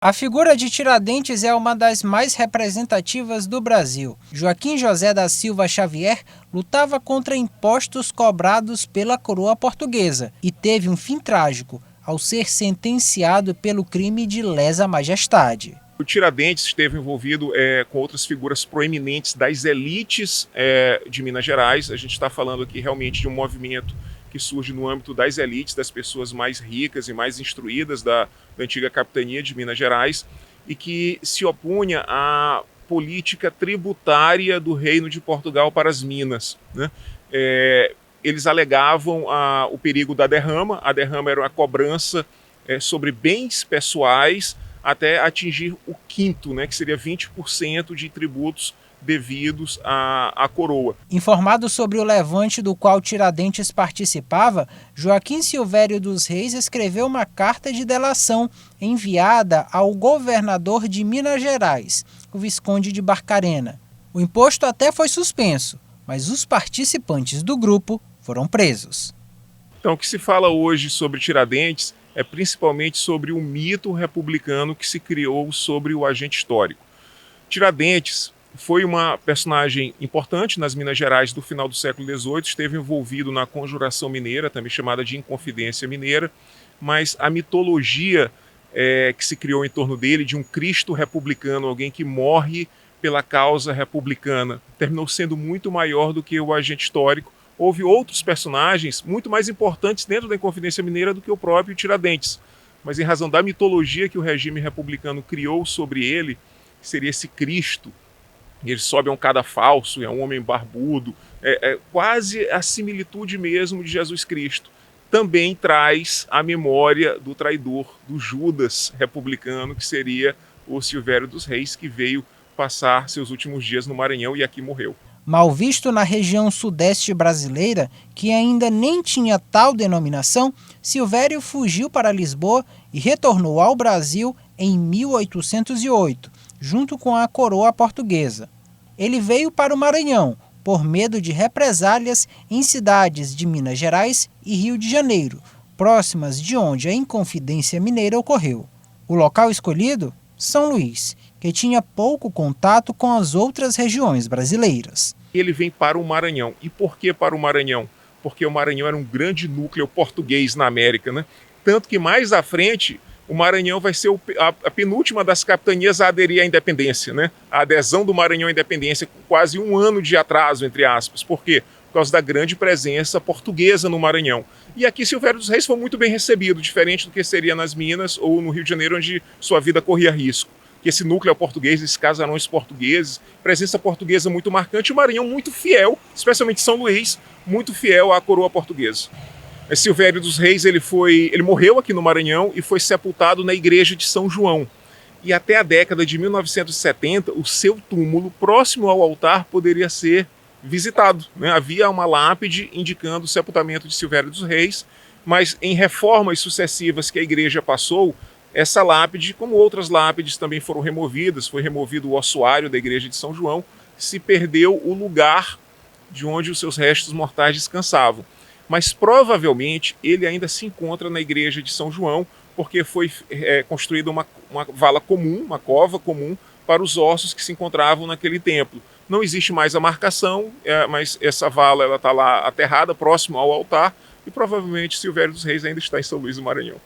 A figura de Tiradentes é uma das mais representativas do Brasil. Joaquim José da Silva Xavier lutava contra impostos cobrados pela coroa portuguesa e teve um fim trágico ao ser sentenciado pelo crime de lesa majestade. O Tiradentes esteve envolvido com outras figuras proeminentes das elites de Minas Gerais. A gente está falando aqui realmente de um movimento que surge no âmbito das elites, das pessoas mais ricas e mais instruídas da antiga capitania de Minas Gerais, e que se opunha à política tributária do Reino de Portugal para as Minas, né? Eles alegavam o perigo da derrama. A derrama era uma cobrança sobre bens pessoais até atingir o quinto, né, que seria 20% de tributos devidos à coroa. Informado sobre o levante do qual Tiradentes participava, Joaquim Silvério dos Reis escreveu uma carta de delação enviada ao governador de Minas Gerais, o Visconde de Barcarena. O imposto até foi suspenso, mas os participantes do grupo foram presos. Então, o que se fala hoje sobre Tiradentes é principalmente sobre o mito republicano que se criou sobre o agente histórico. Tiradentes foi uma personagem importante nas Minas Gerais do final do século XVIII, esteve envolvido na Conjuração Mineira, também chamada de Inconfidência Mineira, mas a mitologia que se criou em torno dele, de um Cristo republicano, alguém que morre pela causa republicana, terminou sendo muito maior do que o agente histórico. Houve outros personagens muito mais importantes dentro da Inconfidência Mineira do que o próprio Tiradentes, mas em razão da mitologia que o regime republicano criou sobre ele, que seria esse Cristo, ele sobe a um cadafalso, é um homem barbudo, quase a similitude mesmo de Jesus Cristo. Também traz a memória do traidor, do Judas republicano, que seria o Silvério dos Reis, que veio passar seus últimos dias no Maranhão e aqui morreu. Mal visto na região sudeste brasileira, que ainda nem tinha tal denominação, Silvério fugiu para Lisboa e retornou ao Brasil em 1808, junto com a coroa portuguesa. Ele veio para o Maranhão por medo de represálias em cidades de Minas Gerais e Rio de Janeiro, próximas de onde a Inconfidência Mineira ocorreu. O local escolhido? São Luís, que tinha pouco contato com as outras regiões brasileiras. Ele vem para o Maranhão. E por que para o Maranhão? Porque o Maranhão era um grande núcleo português na América, né? Tanto que mais à frente o Maranhão vai ser a penúltima das capitanias a aderir à independência, né? A adesão do Maranhão à independência com quase um ano de atraso, entre aspas. Por quê? Por causa da grande presença portuguesa no Maranhão. E aqui Silvério dos Reis foi muito bem recebido, diferente do que seria nas Minas ou no Rio de Janeiro, onde sua vida corria risco. Que esse núcleo português, esses casarões portugueses, presença portuguesa muito marcante, e o Maranhão muito fiel, especialmente São Luís, muito fiel à coroa portuguesa. Silvério dos Reis ele morreu aqui no Maranhão e foi sepultado na igreja de São João. E até a década de 1970, o seu túmulo, próximo ao altar, poderia ser visitado, né? Havia uma lápide indicando o sepultamento de Silvério dos Reis, mas em reformas sucessivas que a igreja passou, essa lápide, como outras lápides também foram removidas, foi removido o ossuário da igreja de São João, se perdeu o lugar de onde os seus restos mortais descansavam. Mas provavelmente ele ainda se encontra na igreja de São João, porque foi construída uma vala comum, uma cova comum, para os ossos que se encontravam naquele templo. Não existe mais a marcação, mas essa vala está lá aterrada, próximo ao altar, e provavelmente Silvério dos Reis ainda está em São Luís do Maranhão.